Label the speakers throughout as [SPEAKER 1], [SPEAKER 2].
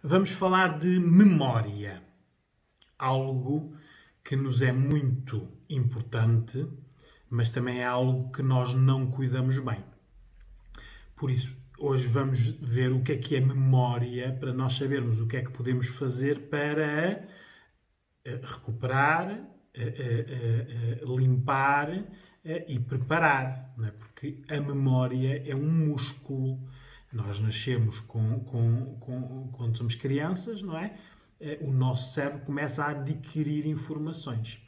[SPEAKER 1] Vamos falar de memória, algo que nos é muito importante, mas também é algo que nós não cuidamos bem. Por isso, hoje vamos ver o que é memória, para nós sabermos o que é que podemos fazer para recuperar, limpar e preparar, não é? Porque a memória é um músculo. Nós nascemos quando somos crianças, não é? O nosso cérebro começa a adquirir informações.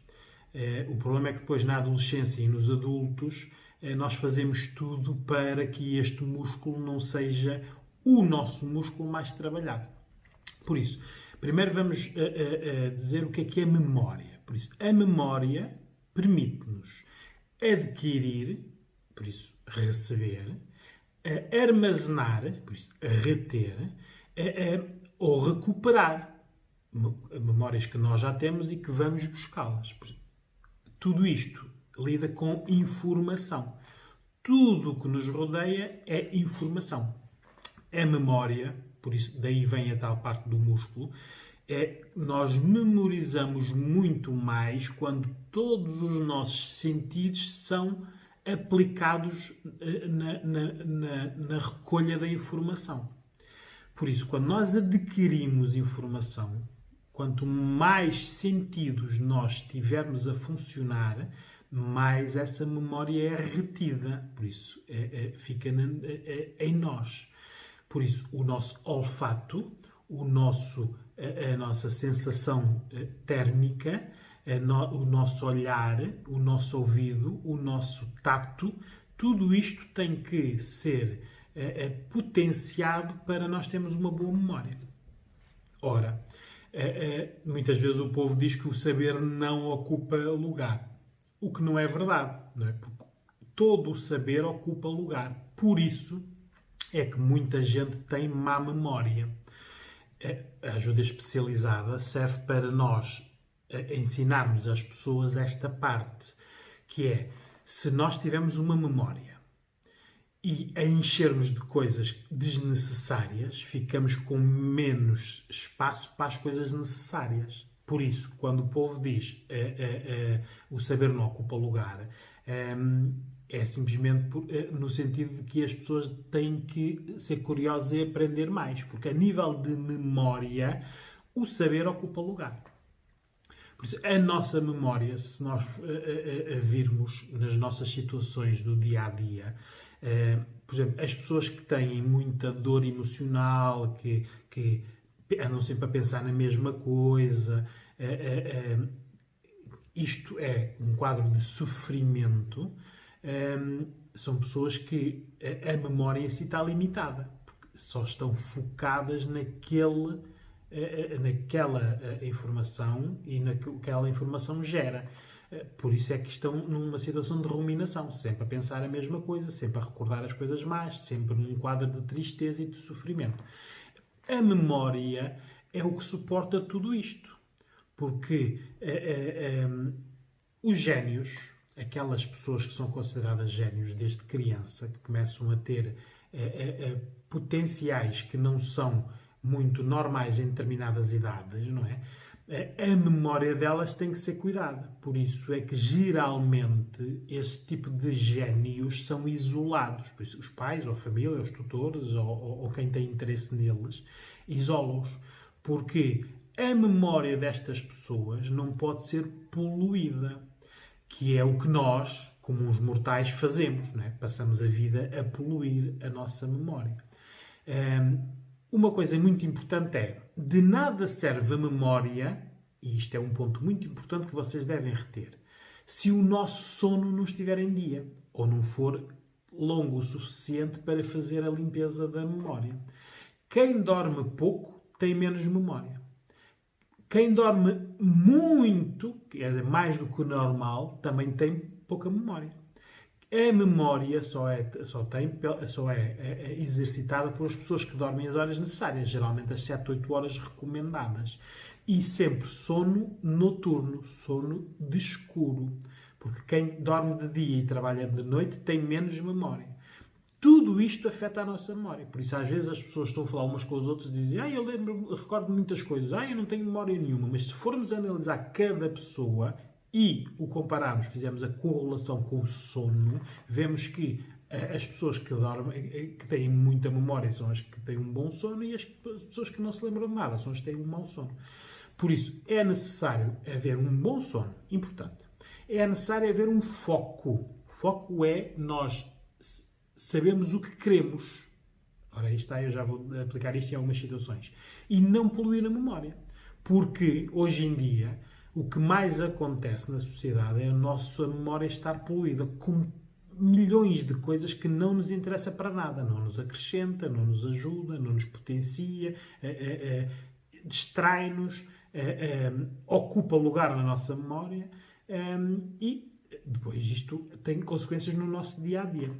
[SPEAKER 1] O problema é que depois na adolescência e nos adultos nós fazemos tudo para que este músculo não seja o nosso músculo mais trabalhado. Por isso, primeiro vamos dizer o que é memória. Por isso, a memória permite-nos adquirir, por isso, receber, armazenar, por isso, reter, ou recuperar memórias que nós já temos e que vamos buscá-las. Tudo isto lida com informação. Tudo o que nos rodeia é informação. A memória, por isso daí vem a tal parte do músculo, nós memorizamos muito mais quando todos os nossos sentidos são aplicados na recolha da informação. Por isso, quando nós adquirimos informação, quanto mais sentidos nós tivermos a funcionar, mais essa memória é retida. Por isso, fica em nós. Por isso, o nosso olfato, a nossa sensação térmica, o nosso olhar, o nosso ouvido, o nosso tato, tudo isto tem que ser potenciado para nós termos uma boa memória. Ora, muitas vezes o povo diz que o saber não ocupa lugar. O que não é verdade, não é? Porque todo o saber ocupa lugar. Por isso é que muita gente tem má memória. A ajuda especializada serve para nós ensinarmos às pessoas esta parte, que é, se nós tivermos uma memória e a enchermos de coisas desnecessárias, ficamos com menos espaço para as coisas necessárias. Por isso, quando o povo diz o saber não ocupa lugar, é simplesmente no sentido de que as pessoas têm que ser curiosas e aprender mais, porque a nível de memória, o saber ocupa lugar. Por isso, a nossa memória, se nós virmos nas nossas situações do dia a dia, por exemplo, as pessoas que têm muita dor emocional, que andam sempre a pensar na mesma coisa, isto é um quadro de sofrimento. São pessoas que a memória em si está limitada, porque só estão focadas naquela informação e naquela informação gera. Por isso é que estão numa situação de ruminação, sempre a pensar a mesma coisa, sempre a recordar as coisas más, sempre num quadro de tristeza e de sofrimento. A memória é o que suporta tudo isto, porque os génios, aquelas pessoas que são consideradas génios desde criança, que começam a ter potenciais que não são muito normais em determinadas idades, não é? A memória delas tem que ser cuidada. Por isso é que, geralmente, esse tipo de génios são isolados. Por isso, os pais, ou a família, ou os tutores, ou quem tem interesse neles, isolam-os. Porque a memória destas pessoas não pode ser poluída, que é o que nós, como uns mortais, fazemos, não é? Passamos a vida a poluir a nossa memória. Uma coisa muito importante é, de nada serve a memória, e isto é um ponto muito importante que vocês devem reter, se o nosso sono não estiver em dia, ou não for longo o suficiente para fazer a limpeza da memória. Quem dorme pouco tem menos memória. Quem dorme muito, quer dizer, mais do que o normal, também tem pouca memória. A memória só é exercitada pelas pessoas que dormem as horas necessárias, geralmente as 7, 8 horas recomendadas. E sempre sono noturno, sono de escuro. Porque quem dorme de dia e trabalha de noite tem menos memória. Tudo isto afeta a nossa memória. Por isso, às vezes, as pessoas estão a falar umas com as outras e dizem eu recordo de muitas coisas. Eu não tenho memória nenhuma. Mas se formos analisar cada pessoa e o compararmos, fizermos a correlação com o sono, vemos que as pessoas que dormem, que têm muita memória são as que têm um bom sono e as pessoas que não se lembram de nada são as que têm um mau sono. Por isso, é necessário haver um bom sono, importante. É necessário haver um foco. O foco é nós sabemos o que queremos. Ora, aí está, eu já vou aplicar isto em algumas situações. E não poluir a memória. Porque, hoje em dia, o que mais acontece na sociedade é a nossa memória estar poluída com milhões de coisas que não nos interessa para nada. Não nos acrescenta, não nos ajuda, não nos potencia, distrai-nos, ocupa lugar na nossa memória e depois isto tem consequências no nosso dia-a-dia.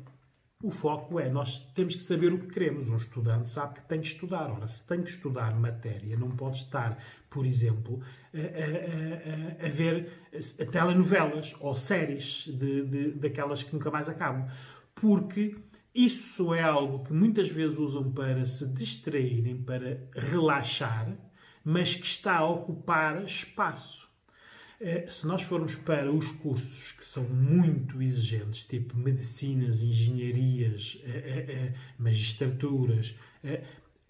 [SPEAKER 1] O foco é, nós temos que saber o que queremos. Um estudante sabe que tem que estudar. Ora, se tem que estudar matéria, não pode estar, por exemplo, a ver telenovelas ou séries daquelas que nunca mais acabam. Porque isso é algo que muitas vezes usam para se distraírem, para relaxar, mas que está a ocupar espaço. Se nós formos para os cursos que são muito exigentes, tipo medicinas, engenharias, magistraturas,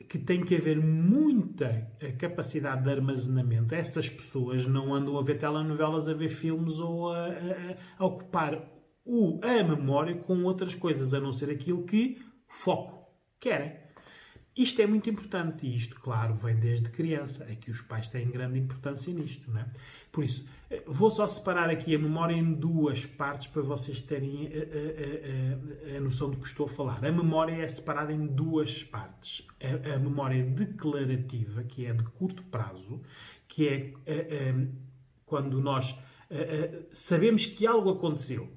[SPEAKER 1] que tem que haver muita capacidade de armazenamento, essas pessoas não andam a ver telenovelas, a ver filmes ou a ocupar a memória com outras coisas, a não ser aquilo que foco querem. Isto é muito importante e isto, claro, vem desde criança. É que os pais têm grande importância nisto, não é? Por isso, vou só separar aqui a memória em duas partes para vocês terem a noção do que estou a falar. A memória é separada em duas partes. A memória declarativa, que é de curto prazo, que é quando nós sabemos que algo aconteceu.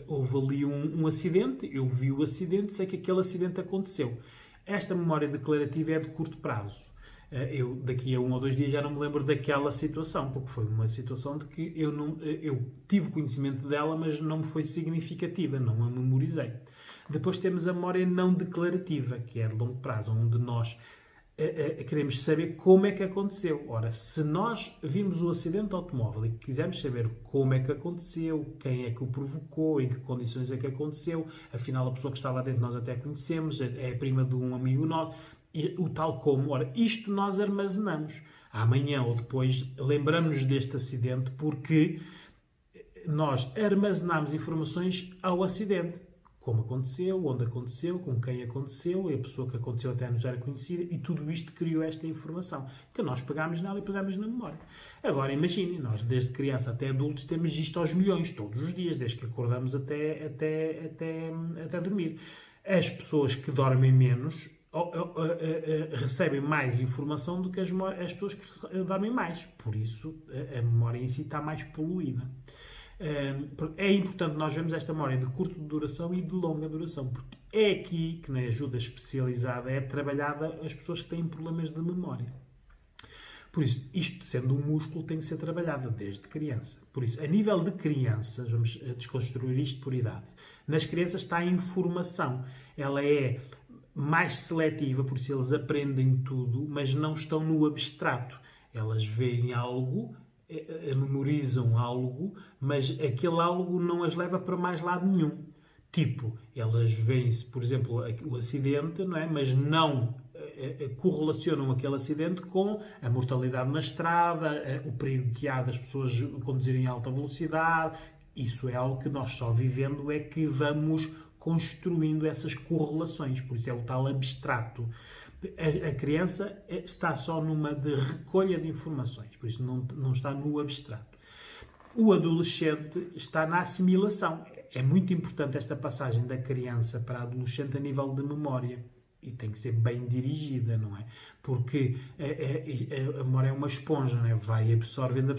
[SPEAKER 1] Houve ali um acidente, eu vi o acidente, sei que aquele acidente aconteceu. Esta memória declarativa é de curto prazo. Eu, daqui a 1 ou 2 dias, já não me lembro daquela situação, porque foi uma situação de que eu tive conhecimento dela, mas não me foi significativa, não a memorizei. Depois temos a memória não declarativa, que é de longo prazo, onde nós queremos saber como é que aconteceu. Ora, se nós vimos o acidente automóvel e quisermos saber como é que aconteceu, quem é que o provocou, em que condições é que aconteceu, afinal a pessoa que estava dentro nós até conhecemos, é a prima de um amigo nosso, e o tal como. Ora, isto nós armazenamos. Amanhã ou depois lembramos-nos deste acidente porque nós armazenamos informações ao acidente. Como aconteceu, onde aconteceu, com quem aconteceu, e a pessoa que aconteceu até nos era conhecida, e tudo isto criou esta informação, que nós pegámos nela e pegámos na memória. Agora, imaginem, nós desde criança até adultos temos isto aos milhões, todos os dias, desde que acordamos até dormir. As pessoas que dormem menos recebem mais informação do que as pessoas que dormem mais. Por isso, a memória em si está mais poluída. É importante nós vermos esta memória de curta duração e de longa duração, porque é aqui que na ajuda especializada é trabalhada as pessoas que têm problemas de memória. Por isso, isto sendo um músculo tem que ser trabalhado desde criança. Por isso, a nível de crianças, vamos desconstruir isto por idade. Nas crianças está a informação. Ela é mais seletiva, por isso eles aprendem tudo, mas não estão no abstrato. Elas veem algo, memorizam algo, mas aquele algo não as leva para mais lado nenhum. Tipo, elas veem-se, por exemplo, o acidente, não é? Mas não correlacionam aquele acidente com a mortalidade na estrada, o perigo que há das pessoas conduzirem em alta velocidade. Isso é algo que nós só vivendo é que vamos construindo essas correlações. Por isso é o tal abstrato. A criança está só numa de recolha de informações, por isso não está no abstrato. O adolescente está na assimilação. É muito importante esta passagem da criança para a adolescente a nível de memória. E tem que ser bem dirigida, não é? Porque a memória é uma esponja, não é? Vai absorvendo.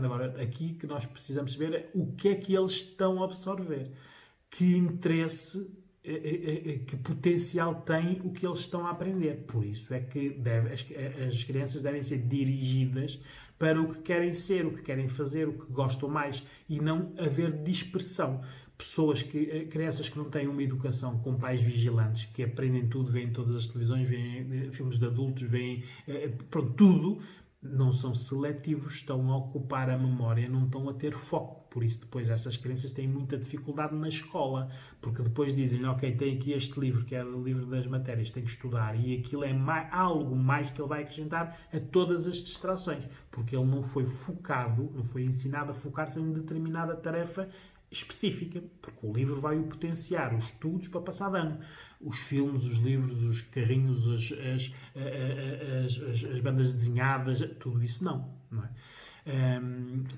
[SPEAKER 1] Agora, aqui que nós precisamos saber é o que é que eles estão a absorver. Que interesse, que potencial tem o que eles estão a aprender. Por isso é que as crianças devem ser dirigidas para o que querem ser, o que querem fazer, o que gostam mais, e não haver dispersão. crianças que não têm uma educação com pais vigilantes, que aprendem tudo, veem todas as televisões, veem filmes de adultos, veem pronto, tudo, não são seletivos, estão a ocupar a memória, não estão a ter foco. Por isso, depois, essas crianças têm muita dificuldade na escola, porque depois dizem, ok, tem aqui este livro, que é o livro das matérias, tem que estudar, e aquilo é algo mais que ele vai acrescentar a todas as distrações, porque ele não foi focado, não foi ensinado a focar-se em determinada tarefa específica, porque o livro vai o potenciar, os estudos para passar de ano. Os filmes, os livros, os carrinhos, as bandas desenhadas, tudo isso não é?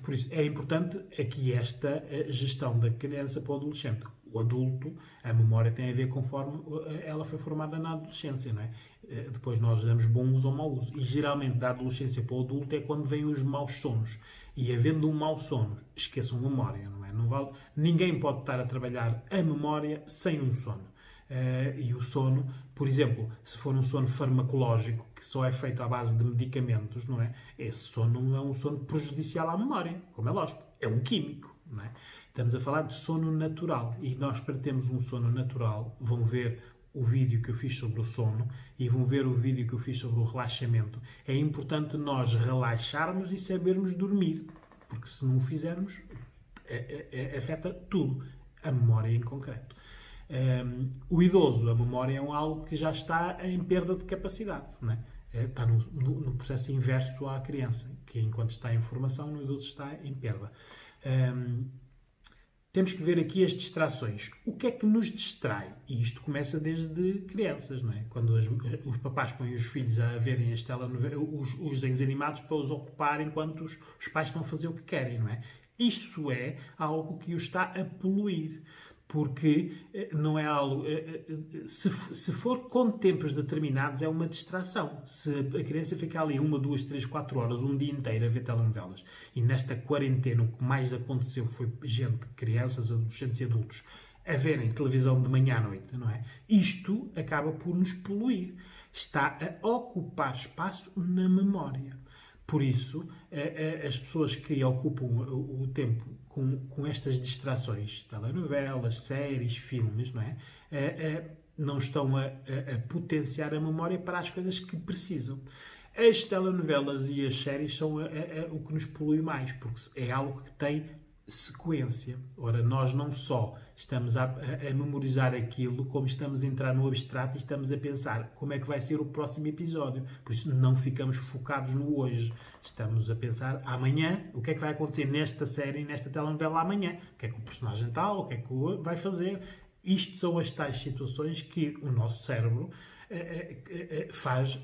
[SPEAKER 1] Por isso, é importante aqui esta gestão da criança para o adolescente. O adulto, a memória tem a ver conforme ela foi formada na adolescência, não é? Depois nós damos bom uso ou mau uso. E geralmente da adolescência para o adulto é quando vêm os maus sonos. E havendo um mau sono, esqueçam a memória, não é? Não vale, ninguém pode estar a trabalhar a memória sem um sono. E o sono, por exemplo, se for um sono farmacológico, que só é feito à base de medicamentos, não é? Esse sono não é um sono prejudicial à memória, como é lógico, é um químico, não é? Estamos a falar de sono natural, e nós, para termos um sono natural, vão ver o vídeo que eu fiz sobre o sono e vão ver o vídeo que eu fiz sobre o relaxamento. É importante nós relaxarmos e sabermos dormir, porque se não o fizermos, afeta tudo, a memória em concreto. O idoso, a memória é algo que já está em perda de capacidade, não é? Está no processo inverso à criança, que enquanto está em formação, no idoso está em perda. Temos que ver aqui as distrações. O que é que nos distrai? E isto começa desde crianças, não é? Quando os papás põem os filhos a verem as os desenhos animados para os ocupar enquanto os pais estão a fazer o que querem, não é? Isso é algo que os está a poluir. Porque não é algo... Se for com tempos determinados, é uma distração. Se a criança fica ali 1, 2, 3, 4 horas, um dia inteiro a ver telenovelas, e nesta quarentena o que mais aconteceu foi gente, crianças, adolescentes e adultos, a verem televisão de manhã à noite, não é? Isto acaba por nos poluir. Está a ocupar espaço na memória. Por isso, as pessoas que ocupam o tempo com estas distrações, telenovelas, séries, filmes, não é? Não estão a potenciar a memória para as coisas que precisam. As telenovelas e as séries são o que nos polui mais, porque é algo que tem sequência. Ora, nós não só estamos a memorizar aquilo, como estamos a entrar no abstrato e estamos a pensar como é que vai ser o próximo episódio. Por isso não ficamos focados no hoje. Estamos a pensar amanhã, o que é que vai acontecer nesta série, nesta telenovela amanhã. O que é que o personagem tal, o que é que vai fazer. Isto são as tais situações que o nosso cérebro faz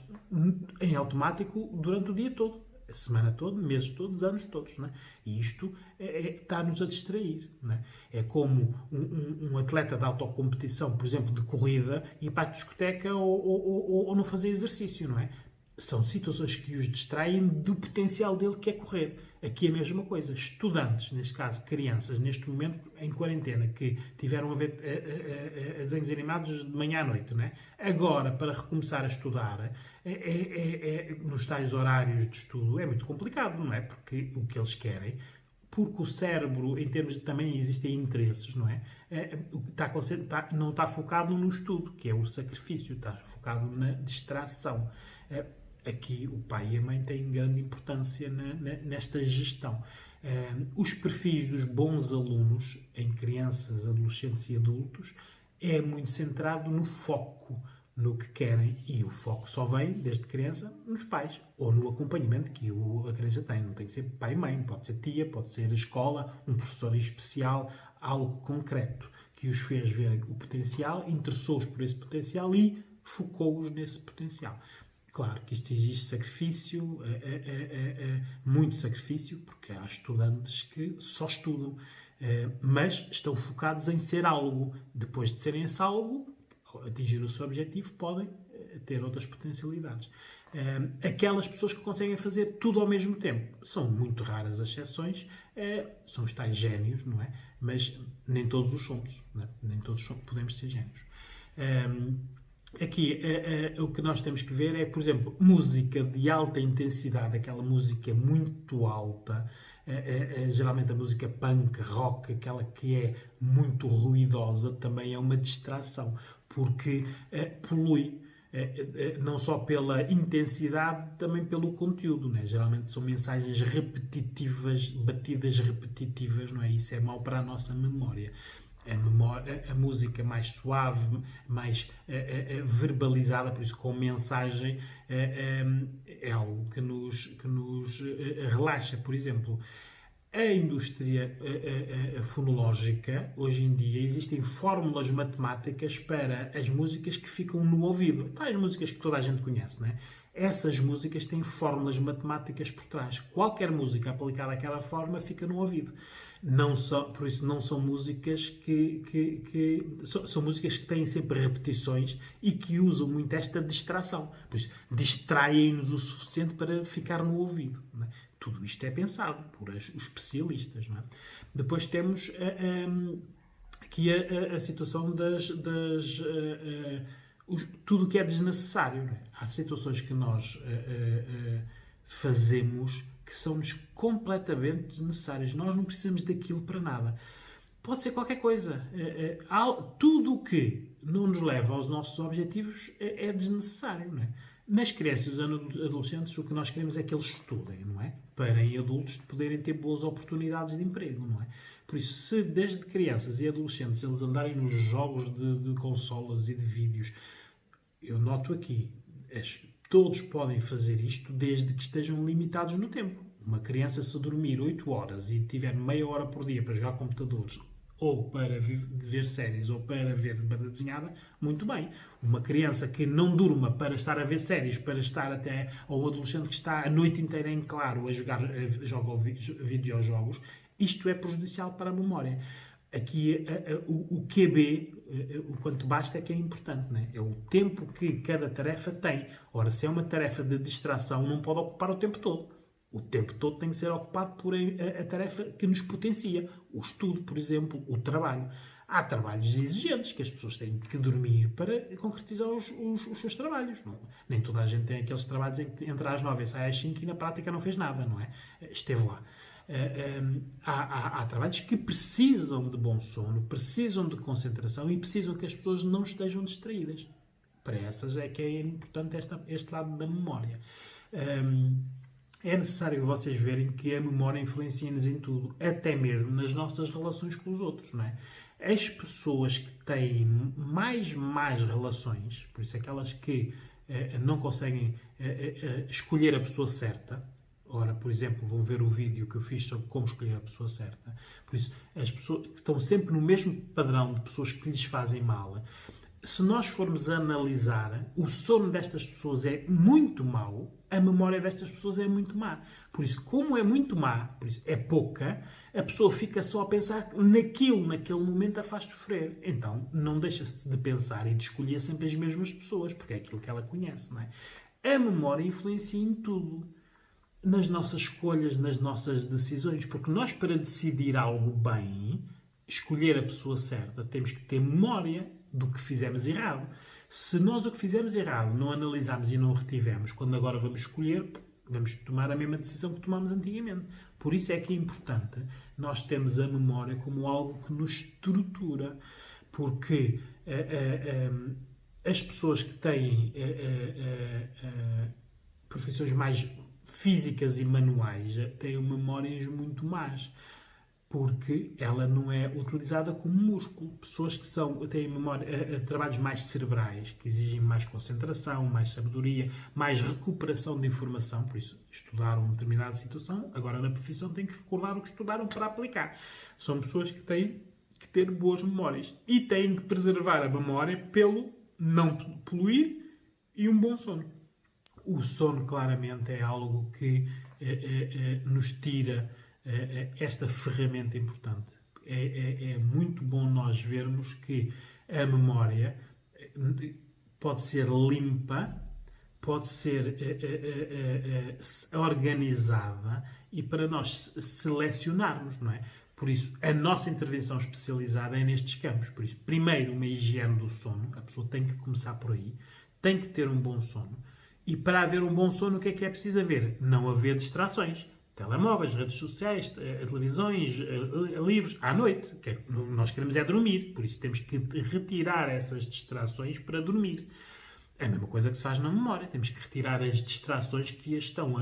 [SPEAKER 1] em automático durante o dia todo. A semana toda, meses todos, anos todos. Não é? E isto está-nos a distrair. Não é? É como um atleta de autocompetição, por exemplo, de corrida, ir para a discoteca ou não fazer exercício. Não é? São situações que os distraem do potencial dele, que é correr. Aqui é a mesma coisa. Estudantes, neste caso crianças, neste momento em quarentena, que tiveram a ver desenhos animados de manhã à noite, não é? Agora, para recomeçar a estudar, nos tais horários de estudo, é muito complicado, não é? Porque o que eles querem, porque o cérebro, em termos de também existem interesses, não é? Não está focado no estudo, que é o sacrifício, está focado na distração. Aqui o pai e a mãe têm grande importância nesta gestão. Os perfis dos bons alunos em crianças, adolescentes e adultos é muito centrado no foco, no que querem, e o foco só vem, desde criança, nos pais, ou no acompanhamento que a criança tem. Não tem que ser pai e mãe, pode ser tia, pode ser a escola, um professor especial, algo concreto, que os fez ver o potencial, interessou-os por esse potencial e focou-os nesse potencial. Claro que isto exige sacrifício, muito sacrifício, porque há estudantes que só estudam, mas estão focados em ser algo. Depois de serem esse algo, atingir o seu objetivo, podem ter outras potencialidades. Aquelas pessoas que conseguem fazer tudo ao mesmo tempo, são muito raras as exceções, são os tais génios, não é? Mas nem todos os somos, não é? Nem todos podemos ser génios. aqui o que nós temos que ver é, por exemplo, música de alta intensidade, aquela música muito alta, geralmente a música punk, rock, aquela que é muito ruidosa, também é uma distração, porque polui. Não só pela intensidade, também pelo conteúdo, né? Geralmente são mensagens repetitivas, batidas repetitivas, não é? Isso é mau para a nossa memória. A música mais suave, mais verbalizada, por isso com mensagem, é algo que nos relaxa. Por exemplo, a indústria fonológica, hoje em dia, existem fórmulas matemáticas para as músicas que ficam no ouvido. As músicas que toda a gente conhece, não é? Essas músicas têm fórmulas matemáticas por trás. Qualquer música aplicada àquela forma fica no ouvido. Não são, por isso não são músicas são músicas que têm sempre repetições e que usam muito esta distração. Por isso, distraem-nos o suficiente para ficar no ouvido. Não é? Tudo isto é pensado por os especialistas. Não é? Depois temos aqui a situação tudo o que é desnecessário. Não é? Há situações que nós fazemos que são-nos completamente desnecessárias. Nós não precisamos daquilo para nada. Pode ser qualquer coisa. Tudo o que não nos leva aos nossos objetivos é desnecessário. Não é? Nas crianças e adolescentes, o que nós queremos é que eles estudem, não é? Para em adultos poderem ter boas oportunidades de emprego, não é? Por isso, se desde crianças e adolescentes eles andarem nos jogos de consolas e de vídeos, eu noto aqui, todos podem fazer isto desde que estejam limitados no tempo. Uma criança, se dormir 8 horas e tiver meia hora por dia para jogar computadores, ou para ver séries, ou para ver banda desenhada, muito bem. Uma criança que não durma para estar a ver séries, para estar até... Ou um adolescente que está a noite inteira em claro a jogar videojogos, isto é prejudicial para a memória. Aqui o QB, o quanto basta, é que é importante, não é? É o tempo que cada tarefa tem. Ora, se é uma tarefa de distração, não pode ocupar o tempo todo. O tempo todo tem que ser ocupado por a tarefa que nos potencia. O estudo, por exemplo, o trabalho. Há trabalhos exigentes que as pessoas têm que dormir para concretizar os seus trabalhos. Não? Nem toda a gente tem aqueles trabalhos em que entra às 9 e sai às 5 e na prática não fez nada, não é? Esteve lá. Há trabalhos que precisam de bom sono, precisam de concentração e precisam que as pessoas não estejam distraídas. Para essas é que é importante este lado da memória. É necessário vocês verem que a memória influencia-nos em tudo, até mesmo nas nossas relações com os outros, não é? As pessoas que têm mais relações, por isso aquelas que não conseguem escolher a pessoa certa. Ora, por exemplo, vão ver o vídeo que eu fiz sobre como escolher a pessoa certa. Por isso, as pessoas que estão sempre no mesmo padrão de pessoas que lhes fazem mal, se nós formos analisar, o sono destas pessoas é muito mau, a memória destas pessoas é muito má. Por isso, como é muito má, por isso é pouca, a pessoa fica só a pensar naquele momento a faz sofrer. Então, não deixa-se de pensar e de escolher sempre as mesmas pessoas, porque é aquilo que ela conhece, não é? A memória influencia em tudo. Nas nossas escolhas, nas nossas decisões, porque nós, para decidir algo bem, escolher a pessoa certa, temos que ter memória do que fizemos errado. Se nós o que fizemos errado não analisamos e não retivemos, quando agora vamos escolher, vamos tomar a mesma decisão que tomámos antigamente. Por isso é que é importante nós termos a memória como algo que nos estrutura, porque as pessoas que têm profissões mais físicas e manuais têm memórias muito más, porque ela não é utilizada como músculo. Pessoas que têm trabalhos mais cerebrais, que exigem mais concentração, mais sabedoria, mais recuperação de informação, por isso estudaram uma determinada situação, agora na profissão têm que recordar o que estudaram para aplicar. São pessoas que têm que ter boas memórias e têm que preservar a memória pelo não poluir e um bom sono. O sono, claramente, é algo que nos tira esta ferramenta importante. É muito bom nós vermos que a memória pode ser limpa, pode ser organizada e para nós selecionarmos, não é? Por isso, a nossa intervenção especializada é nestes campos. Por isso, primeiro, uma higiene do sono. A pessoa tem que começar por aí. Tem que ter um bom sono. E para haver um bom sono, o que é preciso haver? Não haver distrações. Telemóveis, redes sociais, televisões, livros, à noite. Nós queremos é dormir. Por isso, temos que retirar essas distrações para dormir. É a mesma coisa que se faz na memória. Temos que retirar as distrações que estão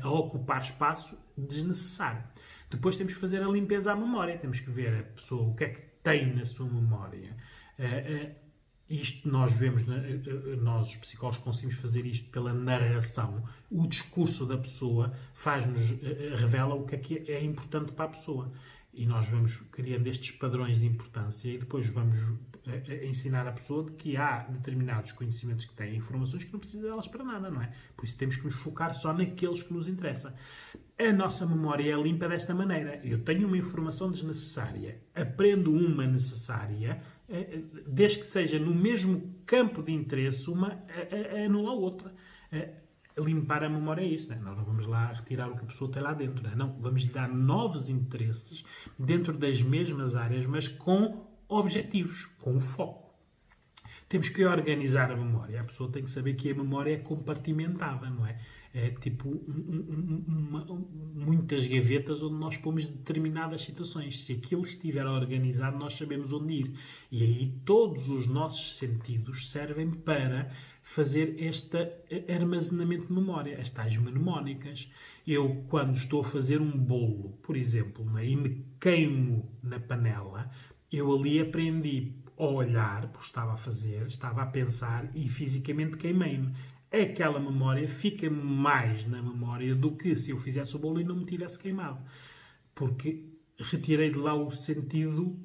[SPEAKER 1] a ocupar espaço desnecessário. Depois temos que fazer a limpeza à memória. Temos que ver a pessoa o que é que tem na sua memória. Isto nós vemos, nós os psicólogos conseguimos fazer isto pela narração. O discurso da pessoa revela o que é importante para a pessoa. E nós vamos criando estes padrões de importância e depois vamos ensinar a pessoa de que há determinados conhecimentos que têm informações que não precisa delas para nada, não é? Por isso temos que nos focar só naqueles que nos interessam. A nossa memória é limpa desta maneira. Eu tenho uma informação desnecessária, aprendo uma necessária, desde que seja no mesmo campo de interesse, uma anula a outra. Limpar a memória é isso, né? Nós não vamos lá retirar o que a pessoa tem lá dentro, né? Não, vamos lhe dar novos interesses dentro das mesmas áreas, mas com objetivos, com foco. Temos que organizar a memória. A pessoa tem que saber que a memória é compartimentada, não é? É tipo muitas gavetas onde nós pomos determinadas situações. Se aquilo estiver organizado, nós sabemos onde ir. E aí todos os nossos sentidos servem para fazer este armazenamento de memória, as tais mnemónicas. Eu, quando estou a fazer um bolo, por exemplo, né, e me queimo na panela, eu ali aprendi a olhar, porque estava a fazer, estava a pensar e fisicamente queimei-me. Aquela memória fica-me mais na memória do que se eu fizesse o bolo e não me tivesse queimado. Porque retirei de lá o sentido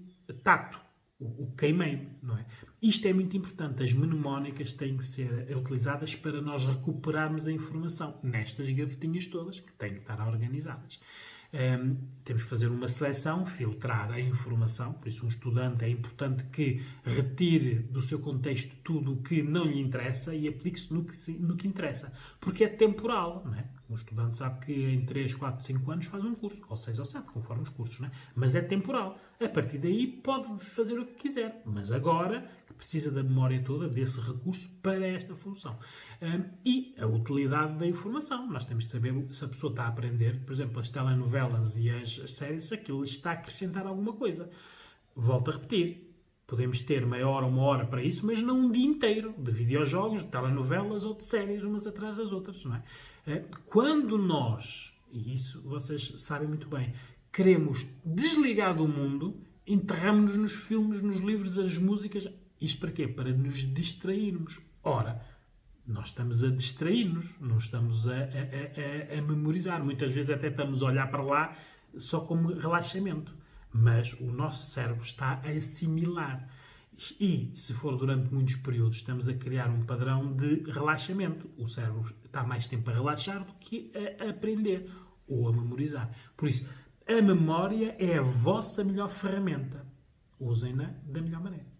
[SPEAKER 1] tato, o queimei-me, não é? Isto é muito importante. As mnemónicas têm que ser utilizadas para nós recuperarmos a informação nestas gavetinhas todas, que têm que estar organizadas. Temos que fazer uma seleção, filtrar a informação, por isso um estudante é importante que retire do seu contexto tudo o que não lhe interessa e aplique-se no que interessa, porque é temporal, não é? Um estudante sabe que em 3, 4, 5 anos faz um curso, ou 6 ou 7, conforme os cursos, não é? Mas é temporal. A partir daí pode fazer o que quiser, mas agora que precisa da memória toda, desse recurso para esta função. E a utilidade da informação. Nós temos de saber se a pessoa está a aprender, por exemplo, as telenovelas e as séries, se aquilo está a acrescentar alguma coisa. Volto a repetir. Podemos ter meia hora, uma hora para isso, mas não um dia inteiro de videojogos, de telenovelas ou de séries umas atrás das outras, não é? Quando nós, e isso vocês sabem muito bem, queremos desligar do mundo, enterramos-nos nos filmes, nos livros, as músicas. Isto para quê? Para nos distrairmos. Ora, nós estamos a distrair-nos, não estamos a memorizar. Muitas vezes até estamos a olhar para lá só como relaxamento. Mas o nosso cérebro está a assimilar. E, se for durante muitos períodos, estamos a criar um padrão de relaxamento. O cérebro está mais tempo a relaxar do que a aprender ou a memorizar. Por isso, a memória é a vossa melhor ferramenta. Usem-na da melhor maneira.